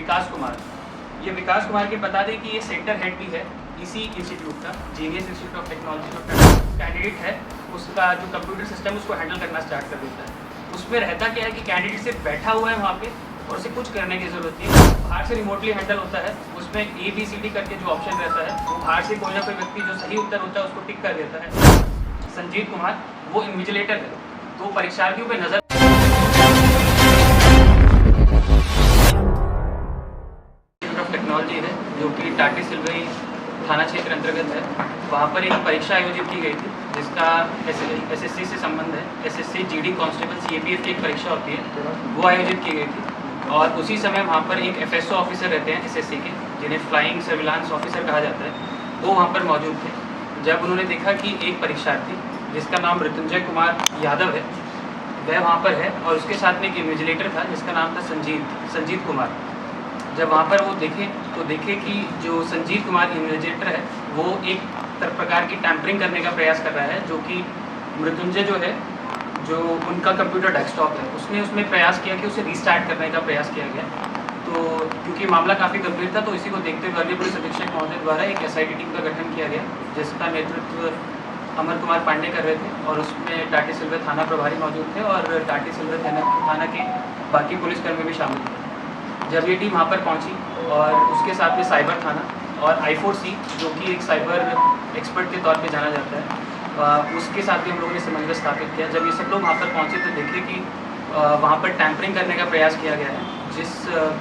विकास कुमार। ये विकास कुमार के बता दें कि ये सेंटर हेड भी है इसी इंस्टीट्यूट का, जीनियस इंस्टीट्यूट ऑफ टेक्नोलॉजी। जो कैंडिडेट है उसका जो कंप्यूटर सिस्टम उसको हैंडल करना स्टार्ट कर देता है। उसमें रहता क्या है कि कैंडिडेट सिर्फ बैठा हुआ है वहाँ पे और उसे कुछ करने की ज़रूरत नहीं है, बाहर से रिमोटली हैंडल होता है। उसमें ABCD करके जो ऑप्शन रहता है वो बाहर से कोई ना कोई व्यक्ति जो सही उत्तर होता है उसको टिक कर देता है। संजीत कुमार वो इन्विजिलेटर है, तो परीक्षार्थियों पर नज़र टेक्नोलॉजी है जो कि टाटी सिलवई थाना क्षेत्र अंतर्गत है। वहाँ पर एक परीक्षा आयोजित की गई थी जिसका SSC से संबंध है। SSC GD कांस्टेबल CAPF की एक परीक्षा होती है, वो आयोजित की गई थी। और उसी समय वहाँ पर एक FSO ऑफिसर रहते हैं SSC के, जिन्हें फ्लाइंग सर्विलांस ऑफिसर कहा जाता है, वो वहाँ पर मौजूद थे। जब उन्होंने देखा कि एक परीक्षार्थी जिसका नाम मृत्युंजय कुमार यादव है वह वहाँ पर है और उसके साथ में एक इन्विजिलेटर था जिसका नाम था संजीत कुमार। जब वहाँ पर वो देखे कि जो संजीत कुमार इन्विजिलेटर है वो एक प्रकार की टैंपरिंग करने का प्रयास कर रहा है, जो कि मृत्युंजय जो है, जो उनका कंप्यूटर डेस्कटॉप है, उसमें प्रयास किया कि उसे रीस्टार्ट करने का प्रयास किया गया। तो क्योंकि मामला काफ़ी गंभीर था तो इसी को देखते हुए अररिया पुलिस अधीक्षक महोदय द्वारा एक SIT टीम का गठन किया गया, जिसका नेतृत्व अमर कुमार पांडे कर रहे थे। और उसमें टाटी सिलवई थाना प्रभारी मौजूद थे और टाटी सिलवई थाना के बाकी पुलिसकर्मी भी शामिल थे। जब ये टीम वहाँ पर पहुँची और उसके साथ में साइबर थाना और I4C जो कि एक साइबर एक्सपर्ट के तौर पे जाना जाता है, उसके साथ भी हम लोगों ने समन्वय स्थापित किया। जब ये सब लोग वहाँ पर पहुँचे तो देखे कि वहाँ पर टैंपरिंग करने का प्रयास किया गया है। जिस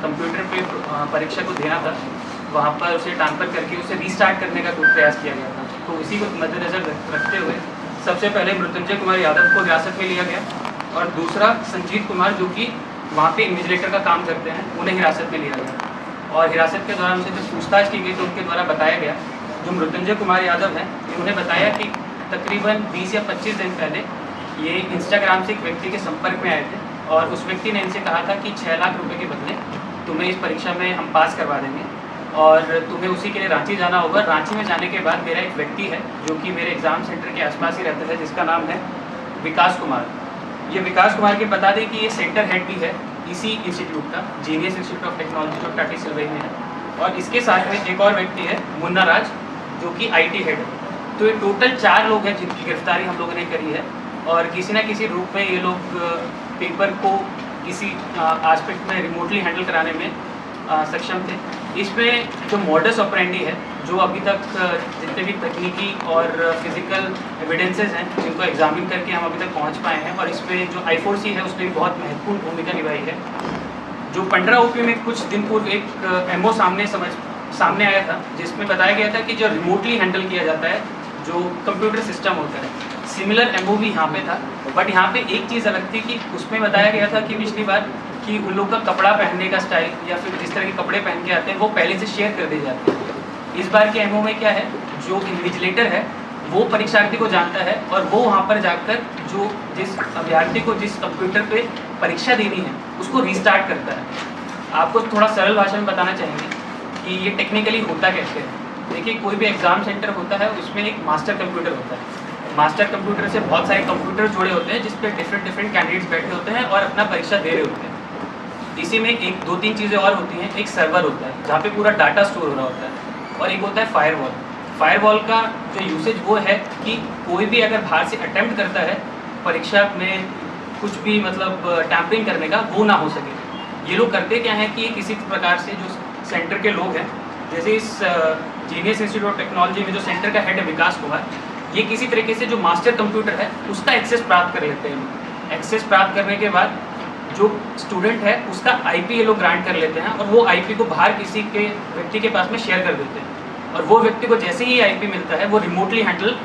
कंप्यूटर पे परीक्षा को देना था वहाँ पर उसे टैंपर करके उसे रीस्टार्ट करने का प्रयास किया गया था। तो इसी को मद्देनज़र रखते हुए सबसे पहले मृत्युंजय कुमार यादव को हिरासत में लिया गया और दूसरा संजीत कुमार जो कि वहाँ पे इन्विजिलेटर का काम करते हैं, उन्हें हिरासत में लिया गया। और हिरासत के दौरान उनसे जब पूछताछ की गई तो उनके द्वारा बताया गया, जो मृत्युंजय कुमार यादव हैं, इन्होंने बताया कि तकरीबन 20 या 25 दिन पहले ये इंस्टाग्राम से एक व्यक्ति के संपर्क में आए थे और उस व्यक्ति ने इनसे कहा था कि 6 लाख रुपये के बदले तुम्हें इस परीक्षा में हम पास करवा देंगे और तुम्हें उसी के लिए रांची जाना होगा। रांची में जाने के बाद मेरा एक व्यक्ति है जो कि मेरे एग्ज़ाम सेंटर के आसपास ही रहता है, जिसका नाम है विकास कुमार। ये विकास कुमार के बता दें कि ये सेंटर हेड भी है इसी इंस्टीट्यूट का, जीनियस इंस्टीट्यूट ऑफ टेक्नोलॉजी जो टाटी सिलवई में है। और इसके साथ में एक और व्यक्ति है मुन्ना राज जो कि IT हेड है। तो ये टोटल 4 लोग हैं जिनकी गिरफ्तारी हम लोगों ने करी है और किसी न किसी रूप में ये लोग पेपर को किसी एस्पेक्ट में रिमोटली हैंडल कराने में सक्षम थे। इसमें जो मॉडस ऑपरेंडी है, जो अभी तक जितने भी तकनीकी और फिजिकल एविडेंसेस हैं जिनको एग्जामिन करके हम अभी तक पहुंच पाए हैं, और इसमें जो I4C है उसने भी बहुत महत्वपूर्ण भूमिका निभाई है। जो पंडरा OP में कुछ दिन पूर्व एक MO सामने आया था जिसमें बताया गया था कि जो रिमोटली हैंडल किया जाता है जो कंप्यूटर सिस्टम होता है, सिमिलर MO भी यहाँ पे था। बट यहाँ पे एक चीज़ अलग थी कि उसमें बताया गया था कि पिछली बार कि उन लोग का कपड़ा पहनने का स्टाइल या फिर जिस तरह के कपड़े पहन के आते हैं वो पहले से शेयर कर दिए जाते हैं। इस बार के MO में क्या है, जो इन्विजिलेटर है वो परीक्षार्थी को जानता है और वो वहाँ पर जाकर जिस अभ्यर्थी को जिस कंप्यूटर पे परीक्षा देनी है उसको रीस्टार्ट करता है। आपको थोड़ा सरल भाषा में बताना चाहेंगे कि ये टेक्निकली होता कैसे है। देखिए, कोई भी एग्ज़ाम सेंटर होता है उसमें एक मास्टर कंप्यूटर होता है। मास्टर कंप्यूटर से बहुत सारे कंप्यूटर जुड़े होते हैं जिस पे डिफरेंट कैंडिडेट्स बैठे होते हैं और अपना परीक्षा दे रहे होते हैं। इसी में एक 2-3 चीज़ें और होती हैं। एक सर्वर होता है जहाँ पे पूरा डाटा स्टोर हो रहा होता है और एक होता है फायरवॉल। फायरवॉल का जो यूसेज वो है कि कोई भी अगर बाहर से अटेम्प्ट करता है परीक्षा में कुछ भी मतलब टैंपरिंग करने का, वो ना हो सके। ये लोग करते क्या हैं कि किसी प्रकार से जो सेंटर के लोग हैं, जैसे इस जीनियस इंस्टीट्यूट ऑफ टेक्नोलॉजी में जो सेंटर का हेड है विकास कुमार, ये किसी तरीके से जो मास्टर कंप्यूटर है उसका एक्सेस प्राप्त कर लेते हैं। एक्सेस प्राप्त करने के बाद जो स्टूडेंट है उसका IP ये लोग ग्रांट कर लेते हैं और वो IP को बाहर किसी के व्यक्ति के पास में शेयर कर देते हैं। और वो व्यक्ति को जैसे ही IP मिलता है वो रिमोटली हैंडल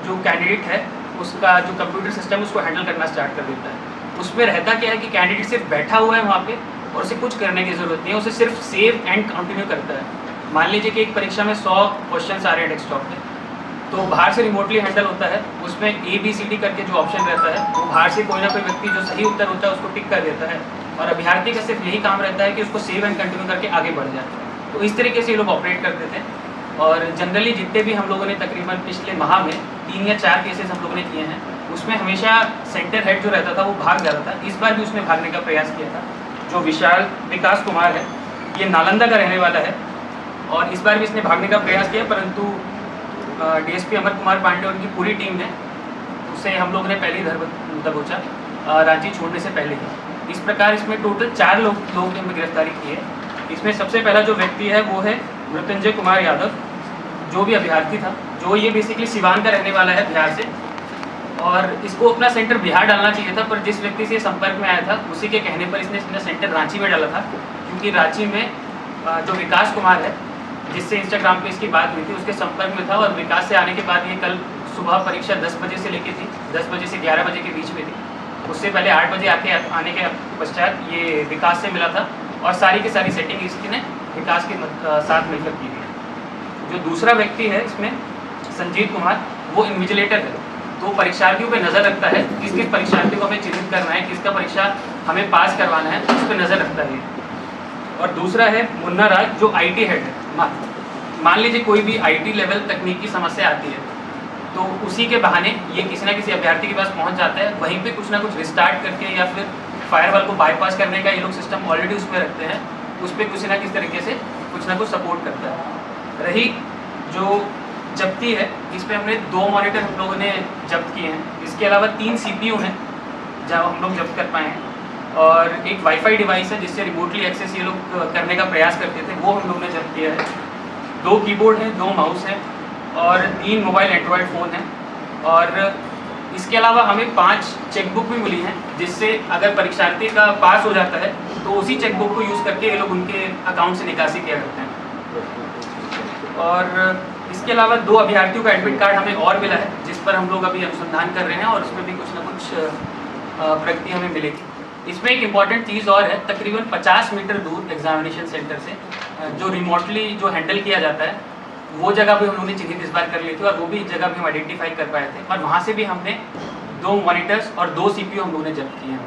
जो कैंडिडेट है उसका जो कंप्यूटर सिस्टम उसको हैंडल करना स्टार्ट कर देता है। उसमें रहता क्या है कि कैंडिडेट सिर्फ बैठा हुआ है वहाँ पे और उसे कुछ करने की ज़रूरत नहीं है, उसे सिर्फ सेव एंड कंटिन्यू करता है। मान लीजिए कि एक परीक्षा में 100 क्वेश्चन आ रहे हैं डेस्कटॉप पे, तो बाहर से रिमोटली हैंडल होता है। उसमें ABCD करके जो ऑप्शन रहता है वो बाहर से कोई ना कोई व्यक्ति जो सही उत्तर होता है उसको टिक कर देता है और अभ्यर्थी का सिर्फ यही काम रहता है कि उसको सेव एंड कंटिन्यू करके आगे बढ़ जाए। तो इस तरीके से ये लोग ऑपरेट करते थे। और जनरली जितने भी हम लोगों ने तकरीबन पिछले माह में 3 या 4 केसेस हम लोगों ने किए हैं, उसमें हमेशा सेंटर हेड जो रहता था वो भाग जाता था। इस बार भी उसने भागने का प्रयास किया था। जो विकास कुमार है ये नालंदा का रहने वाला है और इस बार भी इसने भागने का प्रयास किया, परंतु डीएसपी अमर कुमार पांडे और उनकी पूरी टीम ने उसे हम लोग ने पहले ही दबोचा रांची छोड़ने से पहले ही। इस प्रकार इसमें टोटल 4 लोग ने गिरफ्तारी की है। इसमें सबसे पहला जो व्यक्ति है वो है मृत्युंजय कुमार यादव, जो भी अभ्यर्थी था, जो ये बेसिकली सिवान का रहने वाला है बिहार से, और इसको अपना सेंटर बिहार डालना चाहिए था, पर जिस व्यक्ति से संपर्क में आया था उसी के कहने पर इसने अपना सेंटर रांची में डाला था, क्योंकि रांची में जो विकास कुमार है जिससे इंस्टाग्राम पे इसकी बात हुई थी उसके संपर्क में था, और विकास से आने के बाद ये कल सुबह परीक्षा 10 बजे से लेके थी, 10 बजे से 11 बजे के बीच में थी। उससे पहले 8 बजे आने के पश्चात ये विकास से मिला था और सारी की सारी सेटिंग इसने विकास के साथ मिलकर की थी। जो दूसरा व्यक्ति है इसमें संजीत कुमार, वो इन्विजिलेटर है, तो परीक्षार्थियों पे नज़र रखता है, किस किस परीक्षार्थियों को हमें चिन्हित करना है, किसका परीक्षा हमें पास करवाना है, उस पर नज़र रखता है। और दूसरा है मुन्ना राज, जो IT हेड है। मान लीजिए कोई भी IT लेवल तकनीक की समस्या आती है तो उसी के बहाने ये किसी ना किसी अभ्यर्थी के पास पहुंच जाता है, वहीं पे कुछ ना कुछ रिस्टार्ट करके या फिर फायरवॉल को बाईपास करने का ये लोग सिस्टम ऑलरेडी उसमें रखते हैं, उस पर किसी ना किसी तरीके से कुछ ना कुछ सपोर्ट करता है। रही जो जब्ती है, इस पर हमने 2 मॉनिटर हम लोगों ने जब्त किए हैं। इसके अलावा 3 CPU हैं जब हम लोग जब्त कर पाए हैं, और एक वाईफाई डिवाइस है जिससे रिमोटली एक्सेस ये लोग करने का प्रयास करते थे, वो हम लोग ने जब्त किया है। 2 कीबोर्ड हैं, 2 माउस हैं और 3 मोबाइल एंड्रॉयड फ़ोन हैं। और इसके अलावा हमें 5 चेकबुक भी मिली हैं, जिससे अगर परीक्षार्थी का पास हो जाता है तो उसी चेकबुक को यूज़ करके ये लोग उनके अकाउंट से निकासी किया करते हैं। और इसके अलावा 2 अभ्यर्थियों का एडमिट कार्ड हमें और मिला है, जिस पर हम लोग अभी अनुसंधान कर रहे हैं और उसमें भी कुछ ना कुछ प्रगति हमें मिलेगी। इसमें एक इम्पॉर्टेंट चीज़ और है, तकरीबन 50 मीटर दूर एग्जामिनेशन सेंटर से जो रिमोटली जो हैंडल किया जाता है, वो जगह भी हम लोगों ने चिन्हित इस बार कर ली थी, और वो भी जगह भी हम आइडेंटिफाई कर पाए थे, और वहाँ से भी हमने 2 मॉनिटर्स और 2 CPU हम लोगों ने जब्त किए हैं।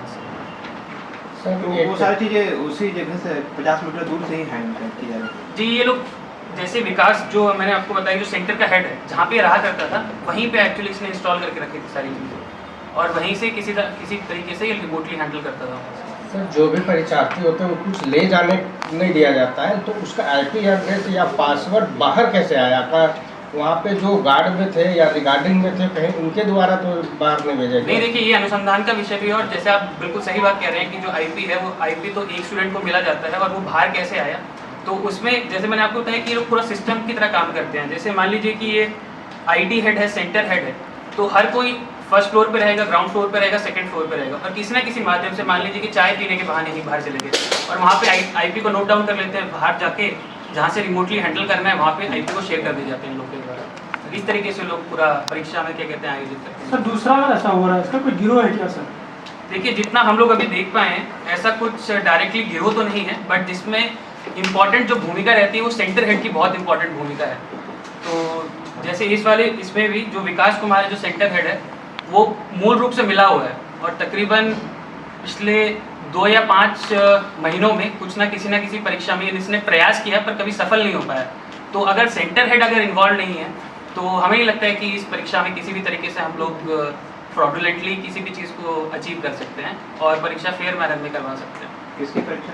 तो वो सारी चीज़ें उसी जगह से 50 मीटर दूर से ही हैंडल की जा रही है जी। ये लोग जैसे विकास, जो मैंने आपको बताया, जो सेंटर का हेड है जहाँ पे रहा करता था, वहीं पे एक्चुअली इसने इंस्टॉल करके रखी थी सारी चीज़ें, और वहीं से किसी तरीके से ये रिमोटली हैंडल करता था। सर, जो भी परीक्षार्थी होते हैं वो कुछ ले जाने नहीं दिया जाता है, तो उसका IP एड्रेस या पासवर्ड बाहर कैसे आया था? वहाँ पे जो गार्ड में थे या रिगार्डिंग में थे, कहीं उनके द्वारा तो बाहर नहीं भेजा गया? नहीं, देखिए ये अनुसंधान का विषय भी है, और जैसे आप बिल्कुल सही बात कह रहे हैं कि जो IP है वो IP तो एक स्टूडेंट को मिला जाता है, और वो बाहर कैसे आया, तो उसमें जैसे मैंने आपको बताया कि ये लोग पूरा सिस्टम की तरह काम करते हैं। जैसे मान लीजिए कि ये IT हेड है, सेंटर हेड है, तो हर कोई फर्स्ट फ्लोर पे रहेगा, ग्राउंड फ्लोर पे रहेगा, सेकंड फ्लोर पे रहेगा, और किसी ना किसी माध्यम से मान लीजिए कि चाय पीने के बहाने ही बाहर चले गए, और वहाँ पे IP को नोट डाउन कर लेते हैं, बाहर जाके जहाँ से रिमोटली हैंडल करना है वहाँ पे IP को शेयर कर दिए जाते हैं लोग के द्वारा। इस तरीके से लोग पूरा परीक्षा में क्या कहते हैं आयोजित करते हैं। सर, दूसरा वाला ऐसा हो रहा है, इसका कोई गिरोह है क्या सर? देखिए, जितना हम लोग अभी देख पाए हैं, ऐसा कुछ डायरेक्टली गिरोह तो नहीं है, बट जिसमें इम्पॉर्टेंट जो भूमिका रहती है वो सेंटर हेड की बहुत इंपॉर्टेंट भूमिका है। तो जैसे इसमें भी जो विकास कुमार है, जो सेंटर हेड है, वो मूल रूप से मिला हुआ है, और तकरीबन पिछले 2 या 5 महीनों में कुछ ना किसी परीक्षा में इसने प्रयास किया पर कभी सफल नहीं हो पाया। तो अगर सेंटर हेड अगर इन्वॉल्व नहीं है तो हमें नहीं लगता है कि इस परीक्षा में किसी भी तरीके से हम लोग फ्रॉडुलेंटली किसी भी चीज़ को अचीव कर सकते हैं और परीक्षा फेयर मैनर में करवा सकते हैं। किसकी परीक्षा?